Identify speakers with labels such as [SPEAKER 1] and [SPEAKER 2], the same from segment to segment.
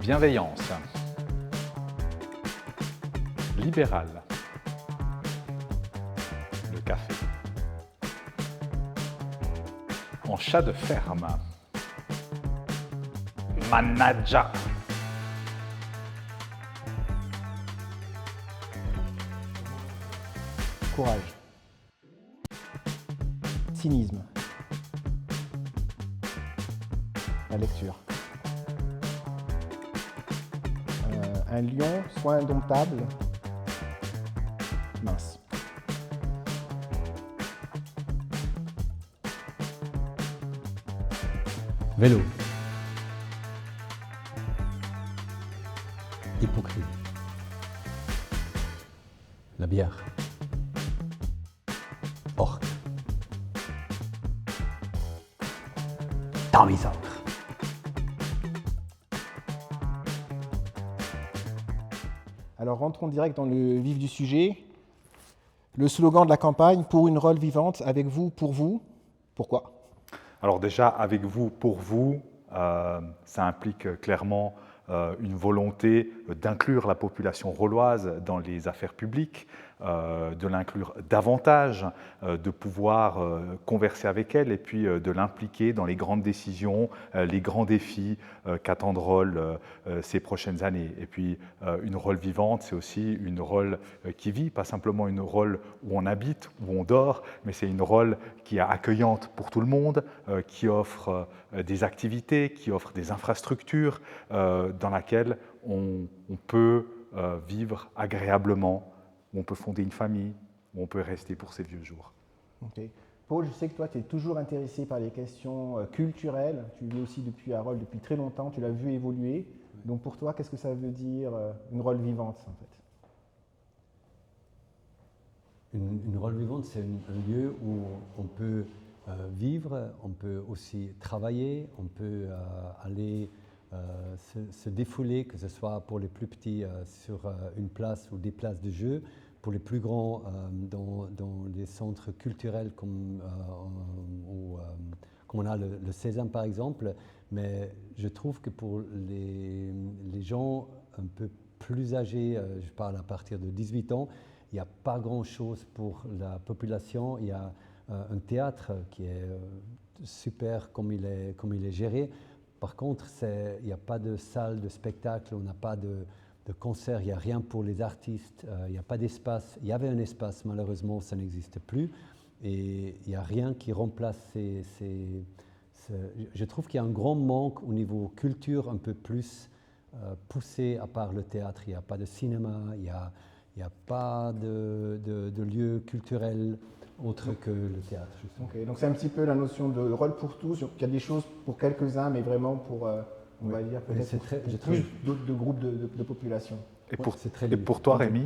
[SPEAKER 1] Bienveillance. Libéral. Le café. En chat de ferme. Manager.
[SPEAKER 2] Courage. Cynisme. La lecture. Un lion, soit indomptable, mince.
[SPEAKER 3] Vélo. Hypocrite. La bière. Orque. Tamisâtre.
[SPEAKER 2] Alors rentrons direct dans le vif du sujet. Le slogan de la campagne, pour une Rolle vivante, avec vous, pour vous. Pourquoi ?
[SPEAKER 1] Alors déjà, avec vous, pour vous, ça implique clairement une volonté d'inclure la population rolloise dans les affaires publiques, de l'inclure davantage, de pouvoir converser avec elle et puis de l'impliquer dans les grandes décisions, les grands défis qu'attendent Rolle ces prochaines années. Et puis une Rolle vivante, c'est aussi une Rolle qui vit, pas simplement une Rolle où on habite, où on dort, mais c'est une Rolle qui est accueillante pour tout le monde, qui offre des activités, qui offre des infrastructures dans laquelle on peut vivre agréablement, où on peut fonder une famille, où on peut rester pour ses vieux jours.
[SPEAKER 2] Okay. Paul, je sais que toi, tu es toujours intéressé par les questions culturelles. Tu vis aussi depuis à Rolle depuis très longtemps, tu l'as vu évoluer. Donc pour toi, qu'est-ce que ça veut dire une Rolle vivante en fait ?
[SPEAKER 3] Une Rolle vivante, c'est un lieu où on peut vivre, on peut aussi travailler, on peut aller se défouler, que ce soit pour les plus petits sur une place ou des places de jeu, pour les plus grands dans des centres culturels comme on a le Sésame par exemple. Mais je trouve que pour les gens un peu plus âgés, je parle à partir de 18 ans, il n'y a pas grand-chose pour la population. Il y a un théâtre qui est super comme il est géré. Par contre, il n'y a pas de salle de spectacle, on n'a pas de concert, il n'y a rien pour les artistes, il n'y a pas d'espace. Il y avait un espace, malheureusement, ça n'existe plus. Et il n'y a rien qui remplace je trouve qu'il y a un grand manque au niveau culture un peu plus poussé, à part le théâtre. Il n'y a pas de cinéma, il n'y a pas de lieu culturel autre que le théâtre.
[SPEAKER 2] Okay, donc c'est un petit peu la notion de rôle pour tous. Il y a des choses pour quelques-uns, mais vraiment pour, on va dire, peut-être pour plus de groupes de population.
[SPEAKER 1] Et pour toi, Rémi,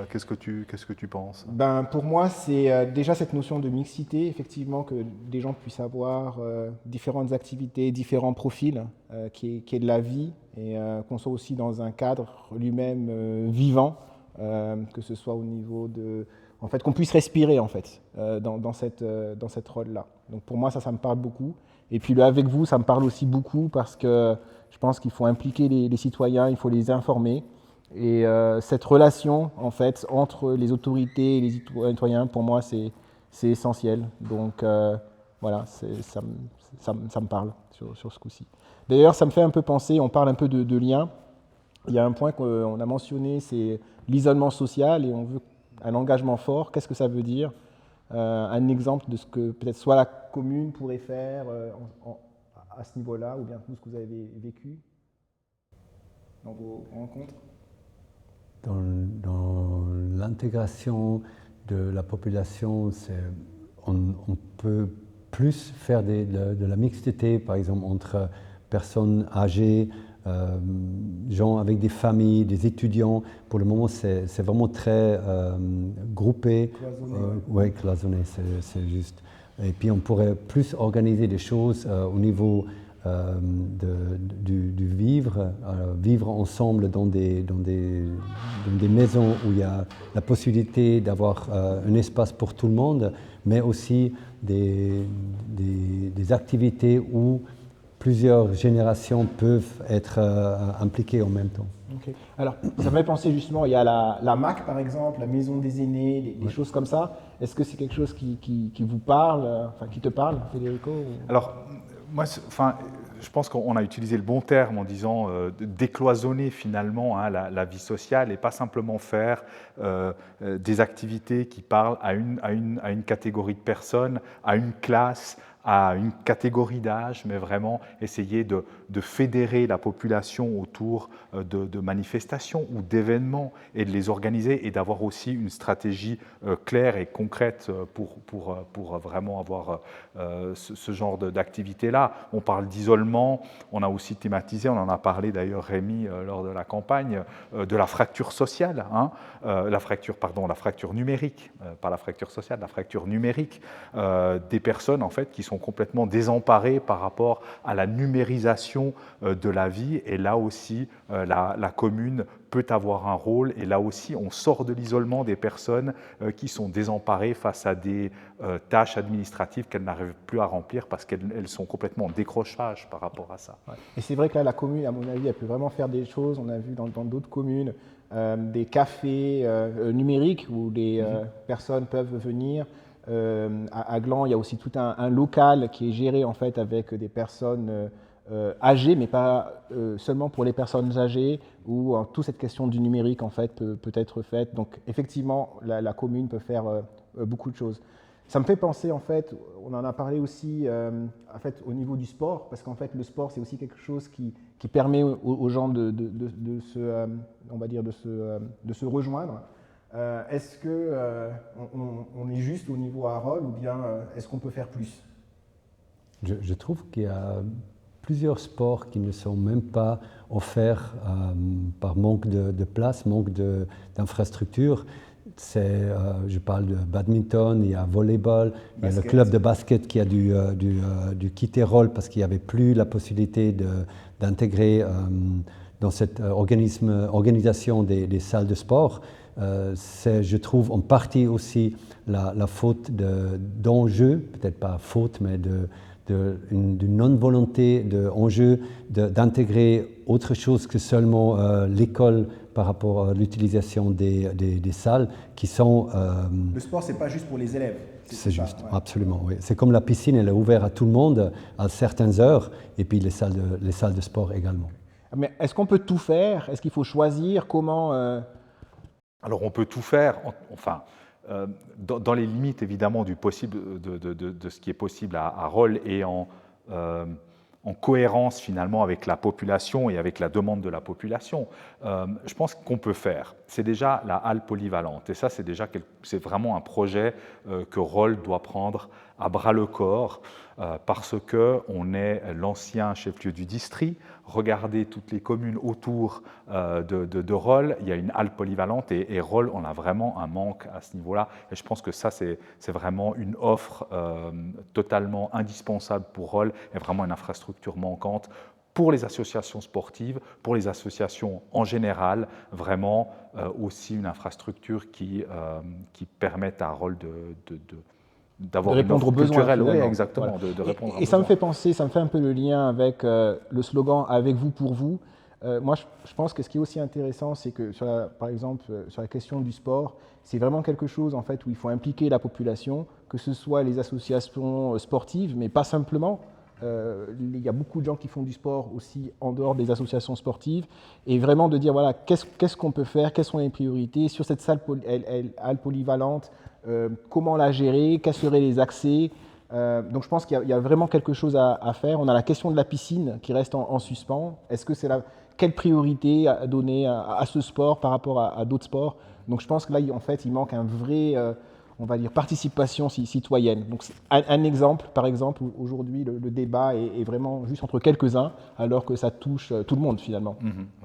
[SPEAKER 1] qu'est-ce que tu penses ?
[SPEAKER 2] Pour moi, c'est déjà cette notion de mixité, effectivement, que des gens puissent avoir différentes activités, différents profils, qui est de la vie, et qu'on soit aussi dans un cadre lui-même vivant, que ce soit au niveau de... En fait, qu'on puisse respirer en fait, dans cette rôle-là. Donc pour moi, ça me parle beaucoup. Et puis le avec vous, ça me parle aussi beaucoup parce que je pense qu'il faut impliquer les citoyens, il faut les informer. Et cette relation en fait entre les autorités et les citoyens, pour moi, c'est essentiel. Donc voilà, ça me parle sur ce coup-ci. D'ailleurs, ça me fait un peu penser, on parle un peu de lien. Il y a un point qu'on a mentionné, c'est l'isolement social, et on veut un engagement fort. Qu'est-ce que ça veut dire ? Un exemple de ce que peut-être soit la commune pourrait faire à ce niveau-là, ou bien tout ce que vous avez vécu dans vos rencontres ?
[SPEAKER 3] Dans l'intégration de la population, on peut plus faire de la mixité, par exemple, entre personnes âgées, gens avec des familles, des étudiants. Pour le moment, c'est vraiment très groupé.
[SPEAKER 2] Cloisonné.
[SPEAKER 3] Cloisonné, c'est juste. Et puis, on pourrait plus organiser des choses au niveau du vivre ensemble dans des maisons où il y a la possibilité d'avoir un espace pour tout le monde, mais aussi des activités où plusieurs générations peuvent être impliquées en même temps.
[SPEAKER 2] Okay. Alors, ça me fait penser justement, il y a la MAC par exemple, la maison des aînés, des choses comme ça. Est-ce que c'est quelque chose qui vous parle, enfin qui te parle, Federico ou...
[SPEAKER 1] Alors, moi, je pense qu'on a utilisé le bon terme en disant de décloisonner finalement la vie sociale et pas simplement faire des activités qui parlent à une catégorie de personnes, à une classe, à une catégorie d'âge, mais vraiment essayer de fédérer la population autour de manifestations ou d'événements et de les organiser et d'avoir aussi une stratégie claire et concrète pour vraiment avoir ce genre d'activité-là. On parle d'isolement, on a aussi thématisé, on en a parlé d'ailleurs Rémi lors de la campagne, de la fracture sociale, hein, la fracture numérique, pas la fracture sociale, la fracture numérique, des personnes en fait qui sont complètement désemparées par rapport à la numérisation de la vie, et là aussi la commune peut avoir un rôle, et là aussi on sort de l'isolement des personnes qui sont désemparées face à des tâches administratives qu'elles n'arrivent plus à remplir parce qu'elles sont complètement en décrochage par rapport à ça.
[SPEAKER 2] Ouais. Et c'est vrai que là la commune, à mon avis, elle peut vraiment faire des choses. On a vu dans d'autres communes des cafés numériques où des personnes peuvent venir. À Gland, il y a aussi tout un local qui est géré en fait avec des personnes âgées, mais pas seulement pour les personnes âgées, où toute cette question du numérique en fait peut être faite. Donc effectivement, la commune peut faire beaucoup de choses. Ça me fait penser en fait, on en a parlé aussi en fait au niveau du sport, parce qu'en fait le sport c'est aussi quelque chose qui permet aux gens de se, on va dire de se rejoindre. Est-ce qu'on est juste au niveau Arol ou bien est-ce qu'on peut faire plus?
[SPEAKER 3] Je trouve qu'il y a plusieurs sports qui ne sont même pas offerts par manque de place, manque d'infrastructures. Je parle de badminton, il y a volleyball, il y a le club de basket qui a dû quitter Rolle parce qu'il n'y avait plus la possibilité d'intégrer dans cette organisation des salles de sport. C'est, je trouve, en partie aussi la faute d'enjeu, peut-être pas faute, mais d'une non-volonté d'enjeu d'intégrer autre chose que seulement l'école par rapport à l'utilisation des salles qui sont...
[SPEAKER 2] Le sport, c'est pas juste pour les élèves.
[SPEAKER 3] C'est juste, ouais. Absolument, oui. C'est comme la piscine, elle est ouverte à tout le monde à certaines heures, et puis les salles de sport également.
[SPEAKER 2] Mais est-ce qu'on peut tout faire? Est-ce qu'il faut choisir comment
[SPEAKER 1] Alors on peut tout faire, enfin, dans les limites évidemment du possible, de ce qui est possible à Rolle et en cohérence finalement avec la population et avec la demande de la population. Je pense qu'on peut faire. C'est déjà la halle polyvalente, et ça c'est vraiment un projet que Rolle doit prendre à bras-le-corps, parce qu'on est l'ancien chef-lieu du district. Regardez toutes les communes autour de Rolle, il y a une halle polyvalente, et Rolle, on a vraiment un manque à ce niveau-là. Et je pense que ça, c'est vraiment une offre totalement indispensable pour Rolle, et vraiment une infrastructure manquante pour les associations sportives, pour les associations en général, vraiment aussi une infrastructure qui permette à Rolle d'avoir une offre culturelle, oui, exactement,
[SPEAKER 2] voilà.
[SPEAKER 1] de répondre à
[SPEAKER 2] et ça me fait penser, ça me fait un peu le lien avec le slogan « Avec vous, pour vous ». Moi, je pense que ce qui est aussi intéressant, c'est que, par exemple, sur la question du sport, c'est vraiment quelque chose en fait, où il faut impliquer la population, que ce soit les associations sportives, mais pas simplement. Il y a beaucoup de gens qui font du sport aussi en dehors des associations sportives, et vraiment de dire, voilà, qu'est-ce qu'on peut faire, quelles sont les priorités sur cette salle polyvalente, comment la gérer, quels seraient les accès. Donc je pense qu'il y a vraiment quelque chose à faire. On a la question de la piscine qui reste en suspens. Est-ce que c'est quelle priorité à donner à ce sport par rapport à d'autres sports? Donc je pense que là, en fait, il manque un vrai, on va dire, participation citoyenne. Donc un exemple, par exemple, aujourd'hui, le débat est vraiment juste entre quelques-uns, alors que ça touche tout le monde finalement.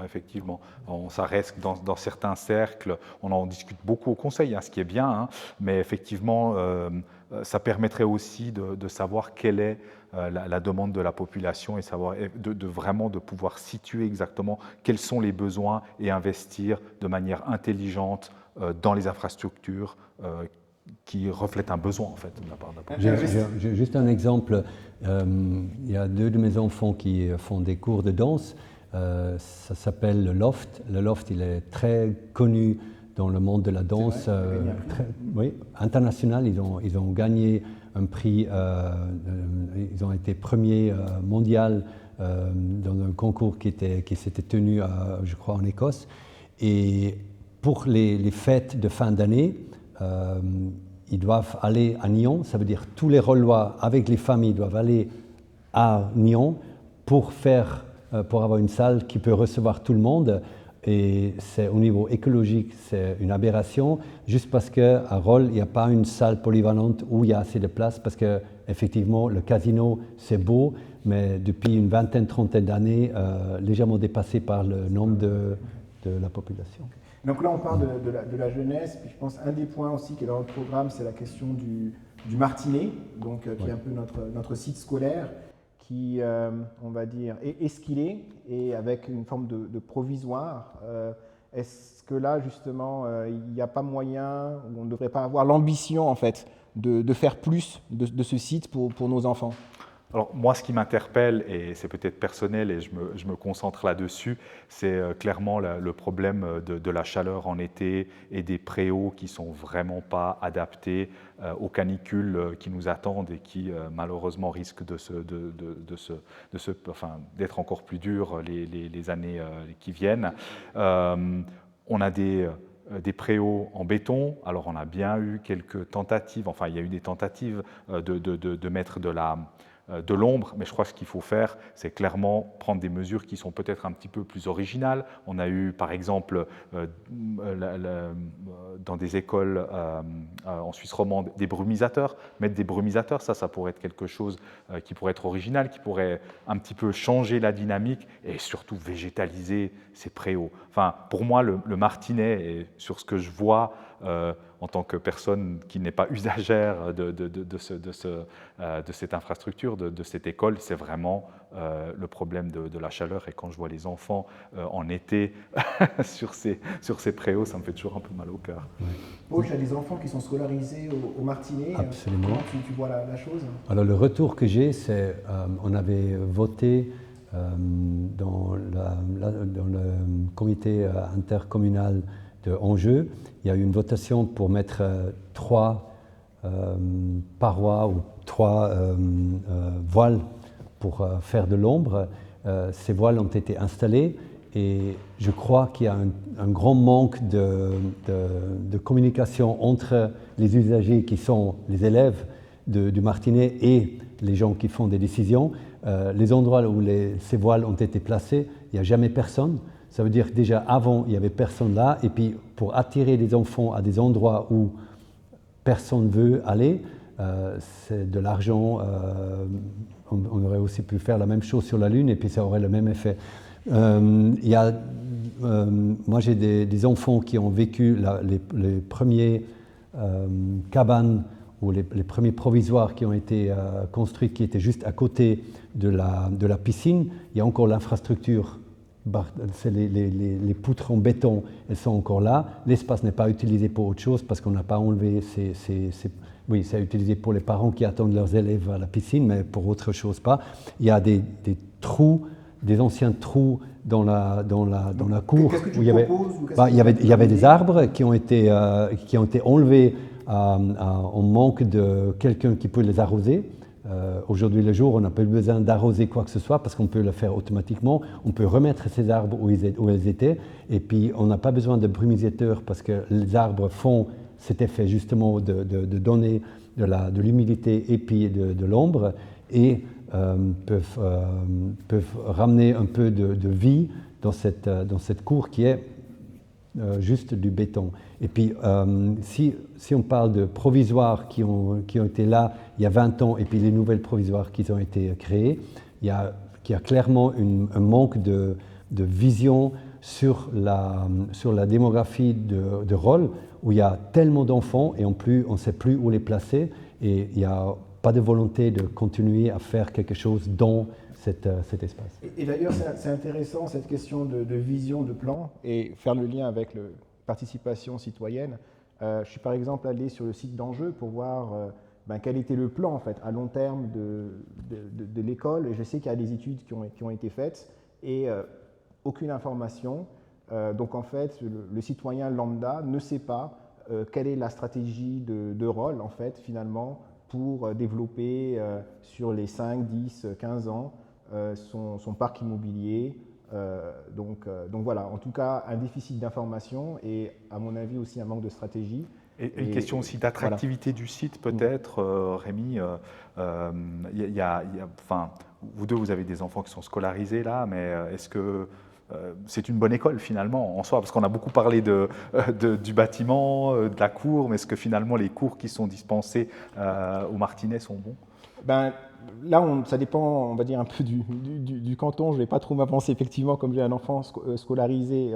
[SPEAKER 1] Effectivement, ça reste dans certains cercles, on en discute beaucoup au Conseil, ce qui est bien, mais effectivement, ça permettrait aussi de savoir quelle est la demande de la population, et savoir vraiment de pouvoir situer exactement quels sont les besoins et investir de manière intelligente dans les infrastructures qui reflète un besoin en fait de la part de la
[SPEAKER 3] population. J'ai juste un exemple. Il y a 2 de mes enfants qui font des cours de danse. Ça s'appelle le Loft. Le Loft, il est très connu dans le monde de la danse, oui, international. Ils ont gagné un prix, ils ont été premiers mondial dans un concours qui s'était tenu, je crois, en Écosse. Et pour les fêtes de fin d'année, ils doivent aller à Nyon. Ça veut dire tous les Rollois avec les familles doivent aller à Nyon pour avoir une salle qui peut recevoir tout le monde. Et c'est au niveau écologique, c'est une aberration, juste parce qu'à Rolles, il n'y a pas une salle polyvalente où il y a assez de place, parce qu'effectivement, le casino, c'est beau, mais depuis une vingtaine, trentaine d'années, légèrement dépassé par le nombre de la population.
[SPEAKER 2] Donc là, on parle de la jeunesse, puis je pense un des points aussi qui est dans notre programme, c'est la question du Martinet, donc, qui est un peu notre site scolaire, qui, on va dire, est ce qu'il est, et avec une forme de provisoire. Est-ce que là, justement, il n'y a pas moyen, ou on ne devrait pas avoir l'ambition, en fait, de faire plus de ce site pour nos enfants?
[SPEAKER 1] Alors moi, ce qui m'interpelle, et c'est peut-être personnel et je me concentre là-dessus, c'est clairement le problème de la chaleur en été et des préaux qui ne sont vraiment pas adaptés aux canicules qui nous attendent et qui malheureusement risquent d'être encore plus dures les années qui viennent. On a des préaux en béton. Alors on a bien eu quelques tentatives, enfin il y a eu des tentatives de mettre de l'ombre, mais je crois que ce qu'il faut faire, c'est clairement prendre des mesures qui sont peut-être un petit peu plus originales. On a eu, par exemple, dans des écoles en Suisse romande, des brumisateurs. Mettre des brumisateurs, ça pourrait être quelque chose qui pourrait être original, qui pourrait un petit peu changer la dynamique et surtout végétaliser ces préaux. Enfin, pour moi, le Martinet, et sur ce que je vois, en tant que personne qui n'est pas usagère de cette infrastructure, de cette école, c'est vraiment le problème de la chaleur. Et quand je vois les enfants en été sur ces préaux, ça me fait toujours un peu mal au cœur.
[SPEAKER 2] Paul, tu as des enfants qui sont scolarisés au Martinet.
[SPEAKER 3] Absolument.
[SPEAKER 2] Comment tu vois la chose?
[SPEAKER 3] Alors le retour que j'ai, c'est on avait voté dans le comité intercommunal de Angers. Il y a eu une votation pour mettre 3 parois ou 3 voiles pour faire de l'ombre. Ces voiles ont été installées et je crois qu'il y a un grand manque de communication entre les usagers qui sont les élèves du Martinet et les gens qui font des décisions. Les endroits où ces voiles ont été placées, il n'y a jamais personne. Ça veut dire que déjà avant, il n'y avait personne là. Et puis, pour attirer les enfants à des endroits où personne ne veut aller, c'est de l'argent. On aurait aussi pu faire la même chose sur la Lune et puis ça aurait le même effet. Moi, j'ai des enfants qui ont vécu les premiers cabanes ou les premiers provisoires qui ont été construits, qui étaient juste à côté de la piscine. Il y a encore l'infrastructure. C'est les poutres en béton, elles sont encore là. L'espace n'est pas utilisé pour autre chose parce qu'on n'a pas enlevé oui, c'est utilisé pour les parents qui attendent leurs élèves à la piscine, mais pour autre chose pas. Il y a des trous, des anciens trous dans la cour.
[SPEAKER 2] Qu'est-ce que tu
[SPEAKER 3] proposes, il y avait des arbres qui ont été enlevés en manque de quelqu'un qui peut les arroser. Aujourd'hui, le jour, on n'a pas besoin d'arroser quoi que ce soit parce qu'on peut le faire automatiquement. On peut remettre ces arbres où ils étaient et puis on n'a pas besoin de brumisateurs parce que les arbres font cet effet justement de donner de l'humidité et puis de l'ombre et peuvent ramener un peu de vie dans cette cour qui est juste du béton. Et puis, si on parle de provisoires qui ont été là il y a 20 ans et puis les nouvelles provisoires qui ont été créées, il y a clairement un manque de vision sur la démographie de Rolles, où il y a tellement d'enfants et en plus, on ne sait plus où les placer et il n'y a pas de volonté de continuer à faire quelque chose dans cet espace.
[SPEAKER 2] Et d'ailleurs, c'est intéressant cette question de vision, de plan, et faire le lien avec la participation citoyenne. Je suis par exemple allé sur le site d'Enjeu pour voir quel était le plan en fait, à long terme de l'école. Et je sais qu'il y a des études qui ont été faites et aucune information. Donc en fait, le citoyen lambda ne sait pas quelle est la stratégie de rôle en fait, finalement, pour développer sur les 5, 10, 15 ans son parc immobilier. Donc voilà, en tout cas, un déficit d'information et à mon avis aussi un manque de stratégie.
[SPEAKER 1] Et une question aussi d'attractivité du site peut-être, Rémi. Enfin, vous deux, vous avez des enfants qui sont scolarisés là, mais est-ce que c'est une bonne école finalement en soi? Parce qu'on a beaucoup parlé du bâtiment, de la cour, mais est-ce que finalement les cours qui sont dispensés au Martinet sont bons?
[SPEAKER 2] Là, ça dépend, on va dire, un peu du canton. Je ne vais pas trop m'avancer, effectivement, comme j'ai un enfant scolarisé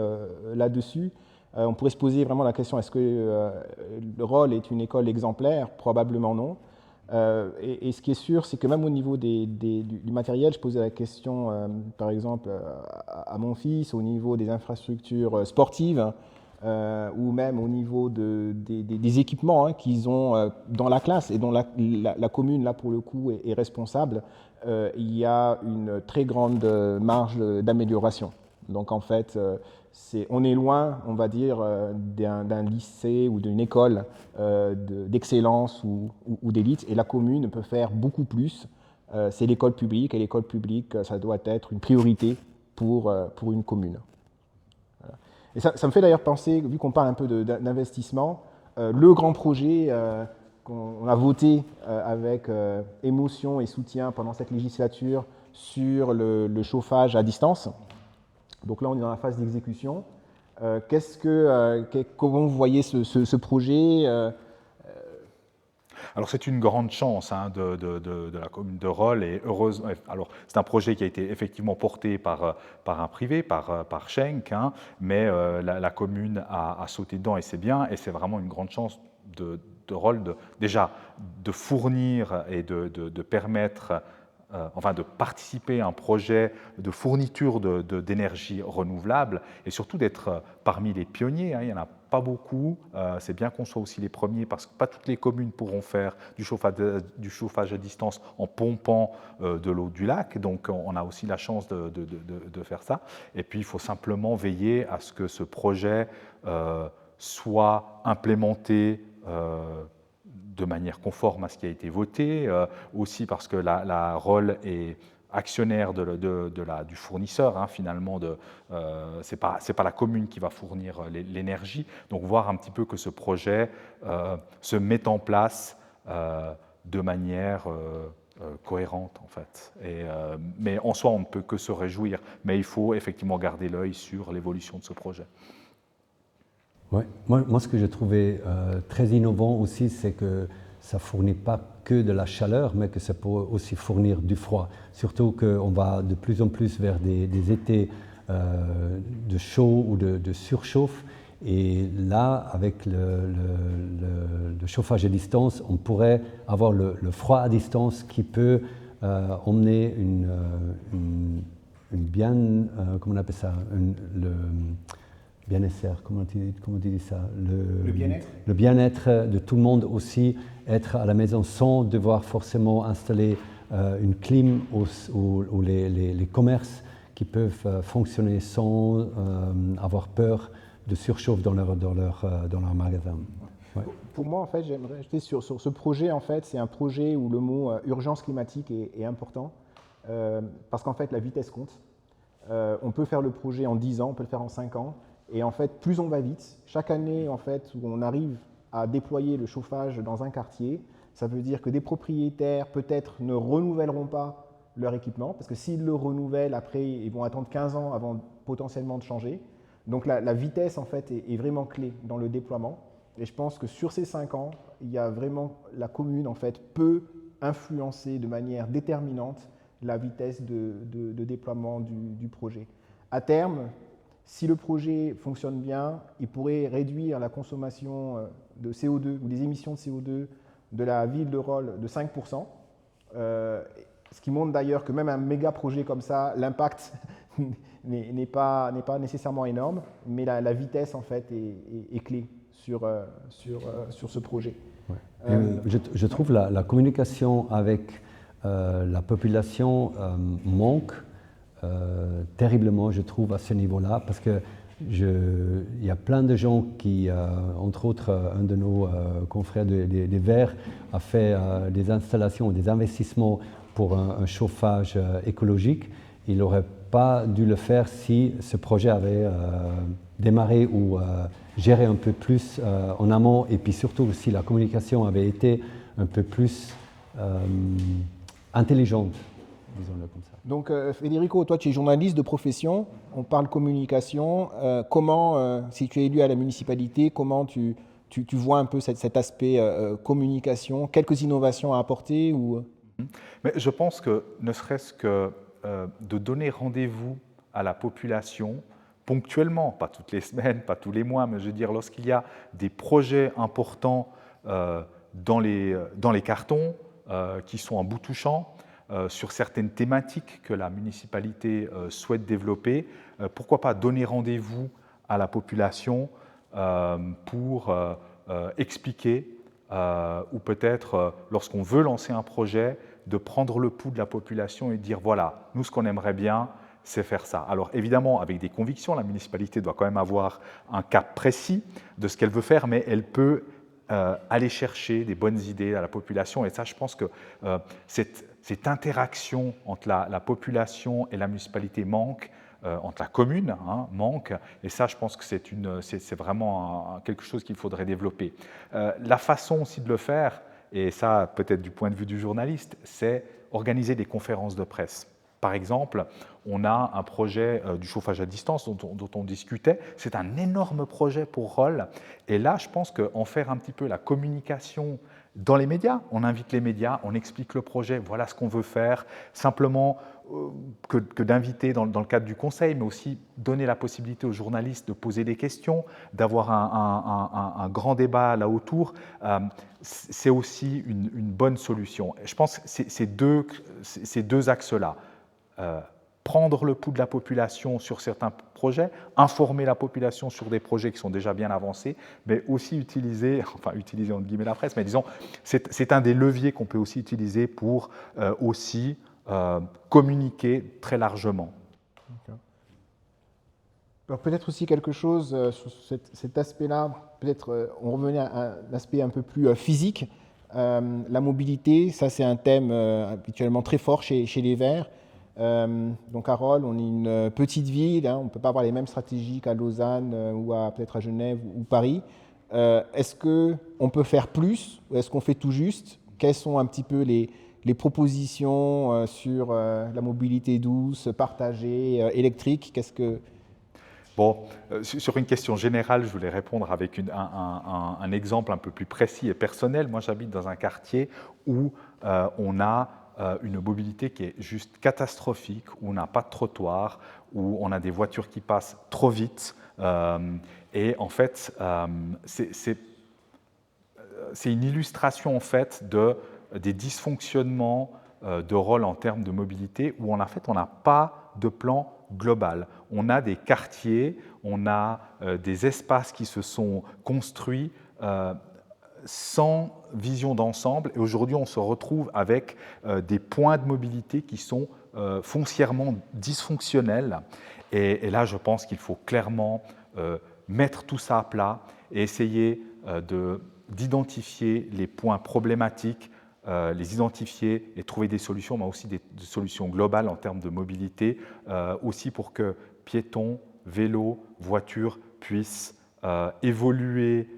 [SPEAKER 2] là-dessus. On pourrait se poser vraiment la question, est-ce que le rôle est une école exemplaire? Probablement non. Et ce qui est sûr, c'est que même au niveau du matériel, je posais la question, par exemple, à mon fils, au niveau des infrastructures sportives, ou même au niveau des équipements qu'ils ont dans la classe et dont la commune, là, pour le coup, est responsable, il y a une très grande marge d'amélioration. Donc, en fait, on est loin, on va dire, d'un lycée ou d'une école d'excellence ou d'élite, et la commune peut faire beaucoup plus. C'est l'école publique, et l'école publique, ça doit être une priorité pour une commune. Voilà. Et ça me fait d'ailleurs penser, vu qu'on parle un peu d'investissement, le grand projet qu'on a voté avec émotion et soutien pendant cette législature sur le chauffage à distance. Donc là, on est dans la phase d'exécution. Comment vous voyez ce projet
[SPEAKER 1] Alors c'est une grande chance de la commune de Rolle, et heureusement. Alors c'est un projet qui a été effectivement porté par un privé, par Schenck, mais la commune a sauté dedans et c'est bien, et c'est vraiment une grande chance de Rolle déjà de fournir et de permettre. Enfin, de participer à un projet de fourniture d'énergie renouvelable et surtout d'être parmi les pionniers. Il n'y en a pas beaucoup. C'est bien qu'on soit aussi les premiers parce que pas toutes les communes pourront faire du chauffage à distance en pompant de l'eau du lac. Donc, on a aussi la chance de faire ça. Et puis, il faut simplement veiller à ce que ce projet soit implémenté de manière conforme à ce qui a été voté, aussi parce que la Rolle est actionnaire du fournisseur, finalement, c'est pas la commune qui va fournir l'énergie, donc voir un petit peu que ce projet se mette en place de manière cohérente en fait. Mais en soi, on ne peut que se réjouir, mais il faut effectivement garder l'œil sur l'évolution de ce projet.
[SPEAKER 3] Ouais. Moi, ce que j'ai trouvé très innovant aussi, c'est que ça ne fournit pas que de la chaleur, mais que ça peut aussi fournir du froid. Surtout qu'on va de plus en plus vers des étés de chaud ou de surchauffe. Et là, avec le chauffage à distance, on pourrait avoir le froid à distance qui peut emmener une bien, comment on appelle ça, bien-être, comment tu dis ça?
[SPEAKER 2] Le bien-être.
[SPEAKER 3] Le bien-être de tout le monde aussi, être à la maison sans devoir forcément installer une clim ou les commerces qui peuvent fonctionner sans avoir peur de surchauffe dans leur magasin. Ouais.
[SPEAKER 2] Pour moi, en fait, j'aimerais ajouter sur ce projet, en fait, c'est un projet où le mot urgence climatique est important, parce qu'en fait, la vitesse compte. On peut faire le projet en 10 ans, on peut le faire en 5 ans. Et en fait, plus on va vite, chaque année en fait, où on arrive à déployer le chauffage dans un quartier, ça veut dire que des propriétaires peut-être ne renouvelleront pas leur équipement, parce que s'ils le renouvellent, après, ils vont attendre 15 ans avant potentiellement de changer. Donc la vitesse en fait est vraiment clé dans le déploiement. Et je pense que sur ces 5 ans, il y a vraiment, la commune en fait peut influencer de manière déterminante la vitesse de déploiement du projet. À terme, si le projet fonctionne bien, il pourrait réduire la consommation de CO2 ou des émissions de CO2 de la ville de Rolle de 5%, ce qui montre d'ailleurs que même un méga projet comme ça, l'impact n'est pas nécessairement énorme, mais la vitesse en fait est clé sur ce projet.
[SPEAKER 3] Ouais. Je trouve la communication avec la population manque terriblement, je trouve, à ce niveau-là, parce que il y a plein de gens qui, entre autres, un de nos confrères des Verts a fait des installations, des investissements pour un chauffage écologique. Il n'aurait pas dû le faire si ce projet avait démarré ou géré un peu plus en amont, et puis surtout si la communication avait été un peu plus intelligente, disons-le comme ça.
[SPEAKER 2] Donc, Federico, toi, tu es journaliste de profession, on parle communication. Comment, si tu es élu à la municipalité, comment tu vois un peu cet aspect communication? Quelques innovations à apporter ou...
[SPEAKER 1] Mais je pense que ne serait-ce que de donner rendez-vous à la population ponctuellement, pas toutes les semaines, pas tous les mois, mais je veux dire lorsqu'il y a des projets importants dans les cartons qui sont en bout touchant, sur certaines thématiques que la municipalité souhaite développer, pourquoi pas donner rendez-vous à la population pour expliquer ou peut-être lorsqu'on veut lancer un projet, de prendre le pouls de la population et de dire voilà, nous ce qu'on aimerait bien, c'est faire ça. Alors évidemment, avec des convictions, la municipalité doit quand même avoir un cap précis de ce qu'elle veut faire, mais elle peut aller chercher des bonnes idées à la population. Et ça, je pense que cette interaction entre la population et la municipalité manque, entre la commune manque. Et ça, je pense que c'est vraiment quelque chose qu'il faudrait développer. La façon aussi de le faire, et ça peut-être du point de vue du journaliste, c'est organiser des conférences de presse. Par exemple, on a un projet du chauffage à distance dont on discutait. C'est un énorme projet pour Rolle. Et là, je pense qu'en faire un petit peu la communication dans les médias, on invite les médias, on explique le projet, voilà ce qu'on veut faire, simplement que d'inviter dans le cadre du conseil, mais aussi donner la possibilité aux journalistes de poser des questions, d'avoir un grand débat là autour, c'est aussi une bonne solution. Je pense que ces deux axes-là, prendre le pouls de la population sur certains projets, informer la population sur des projets qui sont déjà bien avancés, mais aussi utiliser entre guillemets la presse, mais disons, c'est un des leviers qu'on peut aussi utiliser pour aussi communiquer très largement.
[SPEAKER 2] Okay. Alors peut-être aussi quelque chose sur cet aspect-là, peut-être on revenait à un aspect un peu plus physique. La mobilité, ça c'est un thème habituellement très fort chez les Verts. Donc à Rolle, on est une petite ville, on ne peut pas avoir les mêmes stratégies qu'à Lausanne ou peut-être à Genève ou Paris. Est-ce qu'on peut faire plus ou est-ce qu'on fait tout juste? Quelles sont un petit peu les propositions sur la mobilité douce, partagée, électrique?
[SPEAKER 1] Bon, sur une question générale, je voulais répondre avec un exemple un peu plus précis et personnel. Moi, j'habite dans un quartier où on a une mobilité qui est juste catastrophique, où on n'a pas de trottoir, où on a des voitures qui passent trop vite. Et en fait, c'est une illustration en fait des dysfonctionnements de Rolle en termes de mobilité, où en fait, on n'a pas de plan global. On a des quartiers, on a des espaces qui se sont construits sans vision d'ensemble. Et aujourd'hui, on se retrouve avec des points de mobilité qui sont foncièrement dysfonctionnels. Et là, je pense qu'il faut clairement mettre tout ça à plat et essayer d'identifier les points problématiques, les identifier et trouver des solutions, mais aussi des solutions globales en termes de mobilité, aussi pour que piétons, vélos, voitures puissent évoluer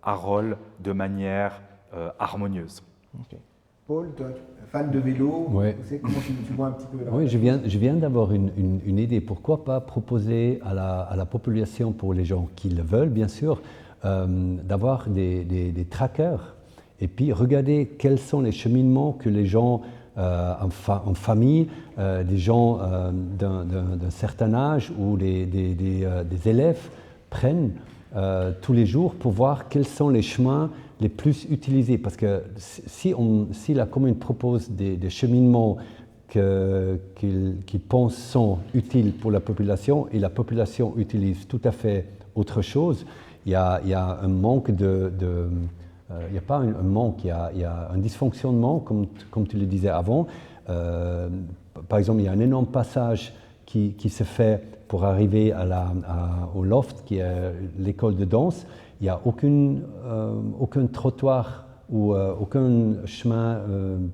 [SPEAKER 1] à Rolle de manière harmonieuse.
[SPEAKER 2] Okay. Paul, toi, fan de vélo,
[SPEAKER 3] ouais.
[SPEAKER 2] Comment tu vois un petit peu là?
[SPEAKER 3] Oui, je viens d'avoir une idée. Pourquoi pas proposer à la population, pour les gens qui le veulent, bien sûr, d'avoir des trackers et puis regarder quels sont les cheminements que les gens en famille, des gens d'un certain âge ou des élèves prennent tous les jours pour voir quels sont les chemins les plus utilisés. Parce que si la commune propose des cheminements qu'ils pensent sont utiles pour la population et la population utilise tout à fait autre chose, il y a un manque il n'y a pas un manque, il y a un dysfonctionnement, comme tu le disais avant. Par exemple, il y a un énorme passage qui se fait pour arriver au loft, qui est l'école de danse. Il n'y a aucun trottoir ou aucun chemin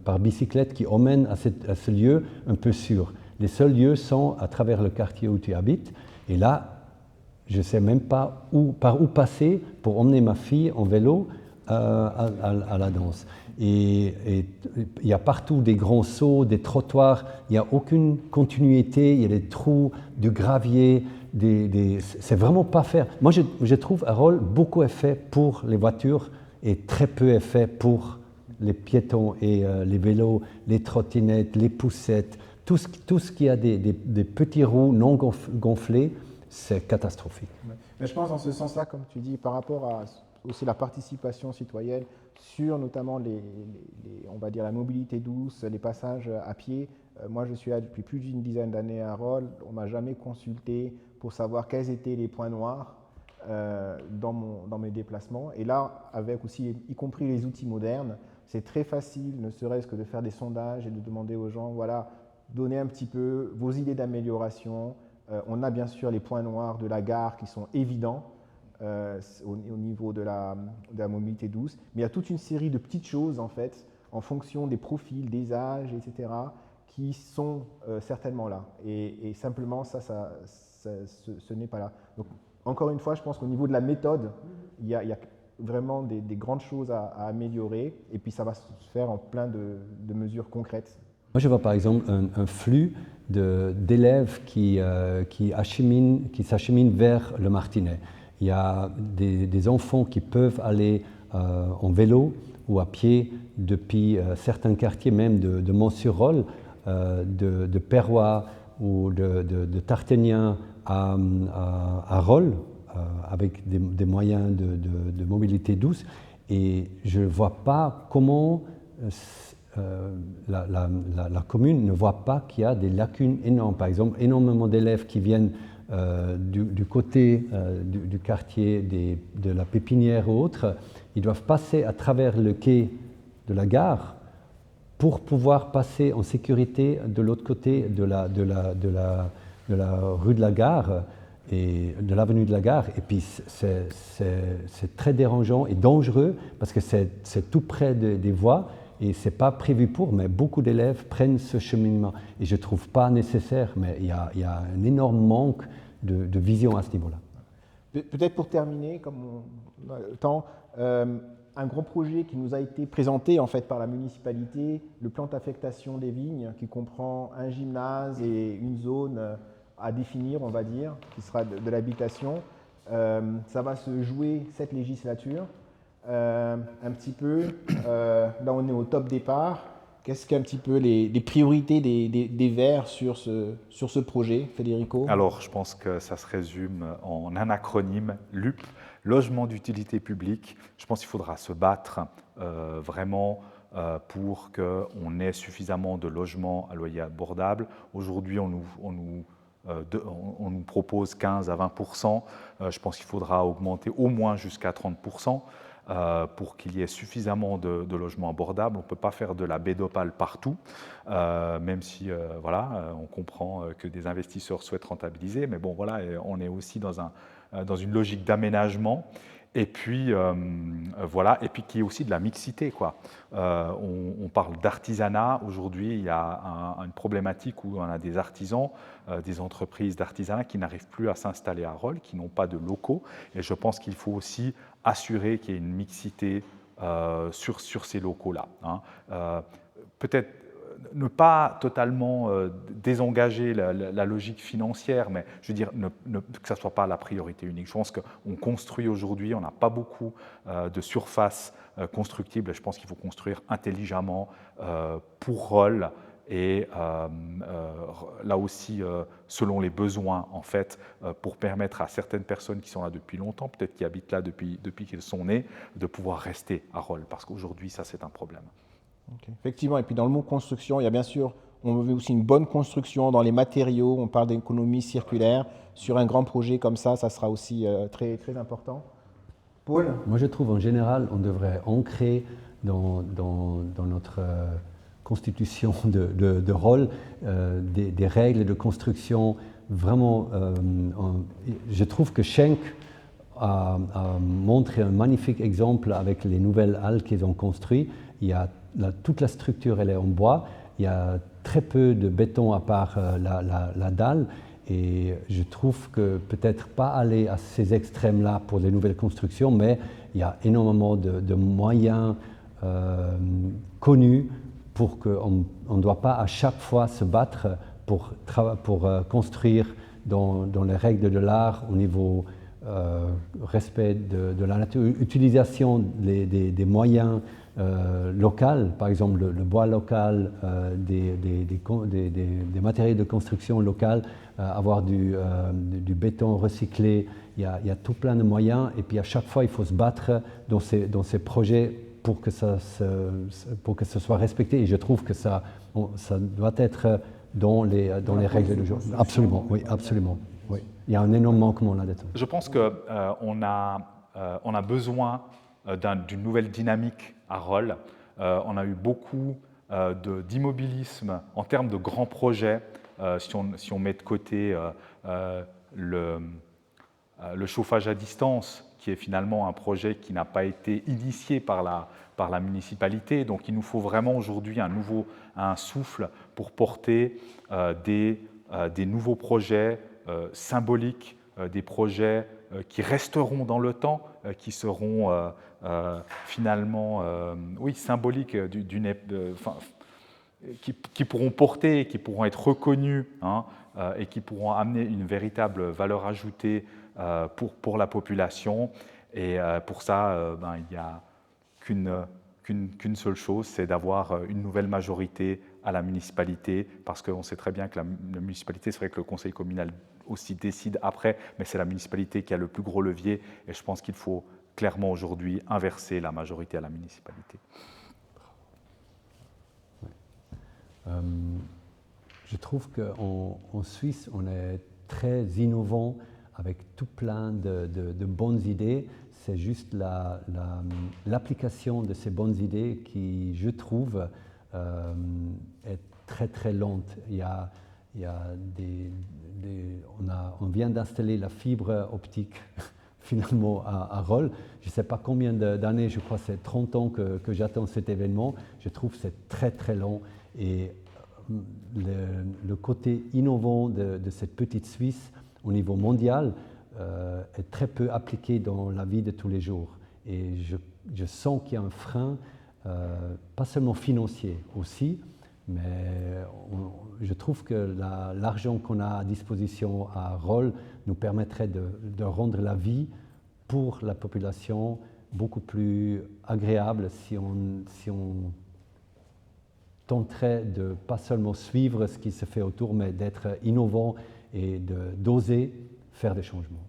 [SPEAKER 3] par bicyclette qui emmène à ce lieu un peu sûr. Les seuls lieux sont à travers le quartier où tu habites. Et là, je ne sais même pas par où passer pour emmener ma fille en vélo à la danse. Et il y a partout des grands sauts, des trottoirs, il n'y a aucune continuité, il y a des trous, du gravier, c'est vraiment pas faire. Moi, je trouve Arol, beaucoup est fait pour les voitures et très peu est fait pour les piétons et les vélos, les trottinettes, les poussettes, tout ce qui a des petits roues non gonflés, c'est catastrophique.
[SPEAKER 2] Mais je pense dans ce sens-là, comme tu dis, par rapport à aussi la participation citoyenne sur notamment on va dire la mobilité douce, les passages à pied. Moi, je suis là depuis plus d'une dizaine d'années à Arol. On m'a jamais consulté pour savoir quels étaient les points noirs dans mes déplacements. Et là, avec aussi, y compris les outils modernes, c'est très facile, ne serait-ce que de faire des sondages et de demander aux gens, voilà, donnez un petit peu vos idées d'amélioration. On a bien sûr les points noirs de la gare qui sont évidents au niveau de la mobilité douce, mais il y a toute une série de petites choses en fait, en fonction des profils, des âges, etc., qui sont certainement là. Et simplement, ce n'est pas là. Donc, encore une fois, je pense qu'au niveau de la méthode, il y a vraiment des grandes choses à améliorer, et puis ça va se faire en plein de mesures concrètes.
[SPEAKER 3] Moi, je vois par exemple un flux d'élèves qui s'acheminent vers le Martinet. Il y a des enfants qui peuvent aller en vélo ou à pied depuis certains quartiers, même de Mont-sur-Rôle, de Perrois ou de Tarténien à Rôle, avec des moyens de mobilité douce. Et je ne vois pas comment la commune ne voit pas qu'il y a des lacunes énormes. Par exemple, énormément d'élèves qui viennent du côté du quartier de la Pépinière ou autre, ils doivent passer à travers le quai de la gare pour pouvoir passer en sécurité de l'autre côté de la rue de la Gare et de l'avenue de la Gare. Et puis c'est très dérangeant et dangereux parce que c'est tout près des voies et ce n'est pas prévu pour, mais beaucoup d'élèves prennent ce cheminement. Et je ne trouve pas nécessaire, mais il y a un énorme manque de vision à ce niveau-là.
[SPEAKER 2] Peut-être pour terminer, comme on a le temps, un grand projet qui nous a été présenté en fait par la municipalité, le plan d'affectation des vignes, qui comprend un gymnase et une zone à définir, on va dire, qui sera de l'habitation. Ça va se jouer cette législature. Un petit peu, là on est au top départ. Qu'est-ce qu'un petit peu les priorités des Verts sur ce projet, Federico?
[SPEAKER 1] Alors, je pense que ça se résume en un acronyme, LUP, logement d'utilité publique. Je pense qu'il faudra se battre vraiment pour qu'on ait suffisamment de logements à loyer abordable. Aujourd'hui, on nous propose 15 à 20%. Je pense qu'il faudra augmenter au moins jusqu'à 30%. Pour qu'il y ait suffisamment de logements abordables. On ne peut pas faire de la baie d'Opale partout, même si on comprend que des investisseurs souhaitent rentabiliser, mais bon, voilà, on est aussi dans une logique d'aménagement. Et puis, et puis qu'il y ait aussi de la mixité, quoi. On parle d'artisanat. Aujourd'hui, il y a une problématique où on a des artisans, des entreprises d'artisanat qui n'arrivent plus à s'installer à Rôle, qui n'ont pas de locaux. Et je pense qu'il faut aussi assurer qu'il y ait une mixité sur ces locaux-là. Peut-être ne pas totalement désengager la logique financière, mais je veux dire que ça ne soit pas la priorité unique. Je pense qu'on construit aujourd'hui, on n'a pas beaucoup de surface constructible, et je pense qu'il faut construire intelligemment pour Rôle, et là aussi selon les besoins en fait, pour permettre à certaines personnes qui sont là depuis longtemps, peut-être qui habitent là depuis qu'ils sont nés, de pouvoir rester à Rôle, parce qu'aujourd'hui ça c'est un problème.
[SPEAKER 2] Okay. Effectivement, et puis dans le mot construction, il y a bien sûr, on veut aussi une bonne construction dans les matériaux, on parle d'économie circulaire. Sur un grand projet comme ça sera aussi très, très important. Paul?
[SPEAKER 3] Moi, je trouve en général, on devrait ancrer dans notre constitution de rôle des règles de construction vraiment. Je trouve que Schenk a montré un magnifique exemple avec les nouvelles halles qu'ils ont construites. Toute la structure elle est en bois, il y a très peu de béton à part la dalle. Et je trouve que peut-être pas aller à ces extrêmes-là pour les nouvelles constructions, mais il y a énormément de moyens connus pour qu'on ne doit pas à chaque fois se battre pour construire dans les règles de l'art au niveau respect de la nature, utilisation des moyens locaux, par exemple le bois local, des matériaux de construction locaux, avoir du béton recyclé, il y a tout plein de moyens et puis à chaque fois il faut se battre dans ces projets pour que ça soit respecté et je trouve que ça doit être dans les règles du jeu. Absolument, oui, absolument. Oui. Il y a un énorme manquement là-dedans.
[SPEAKER 1] Je pense qu'on a besoin d'une nouvelle dynamique à Rolle. On a eu beaucoup d'immobilisme en termes de grands projets. Si on met de côté le chauffage à distance, qui est finalement un projet qui n'a pas été initié par la municipalité. Donc il nous faut vraiment aujourd'hui un souffle pour porter des nouveaux projets symboliques, des projets qui resteront dans le temps, qui seront finalement symboliques qui pourront porter, qui pourront être reconnus et qui pourront amener une véritable valeur ajoutée pour la population. Et pour ça, il n'y a qu'une seule chose, c'est d'avoir une nouvelle majorité à la municipalité, parce qu'on sait très bien que la municipalité, c'est vrai que le conseil communal aussi décide après, mais c'est la municipalité qui a le plus gros levier, et je pense qu'il faut clairement aujourd'hui inverser la majorité à la municipalité.
[SPEAKER 3] Je trouve qu'en Suisse, on est très innovant avec tout plein de bonnes idées. C'est juste l'application de ces bonnes idées qui, je trouve, est très très lente. On vient d'installer la fibre optique finalement à Rolle. Je ne sais pas combien d'années, je crois que c'est 30 ans que j'attends cet événement. Je trouve que c'est très très long. Et le côté innovant de cette petite Suisse au niveau mondial est très peu appliqué dans la vie de tous les jours. Et je sens qu'il y a un frein, pas seulement financier aussi, mais je trouve que l'argent qu'on a à disposition à Rolle nous permettrait de rendre la vie pour la population beaucoup plus agréable si on tenterait de pas seulement suivre ce qui se fait autour, mais d'être innovant et d'oser faire des changements.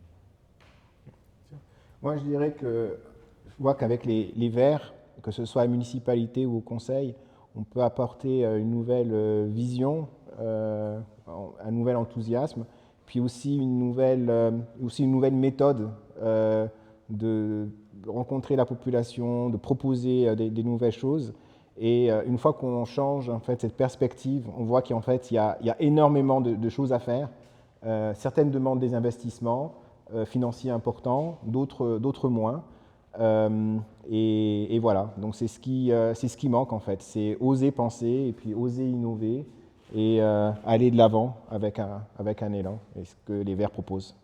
[SPEAKER 2] Moi, je dirais que je vois qu'avec les Verts, que ce soit à la municipalité ou au conseil, on peut apporter une nouvelle vision, un nouvel enthousiasme, puis aussi une nouvelle méthode de rencontrer la population, de proposer des nouvelles choses. Et une fois qu'on change en fait, cette perspective, on voit qu'en fait, il y a énormément de choses à faire. Certaines demandent des investissements financiers importants, d'autres moins. Et voilà, donc c'est ce qui manque en fait, c'est oser penser et puis oser innover et aller de l'avant avec un élan, et ce que les Verts proposent.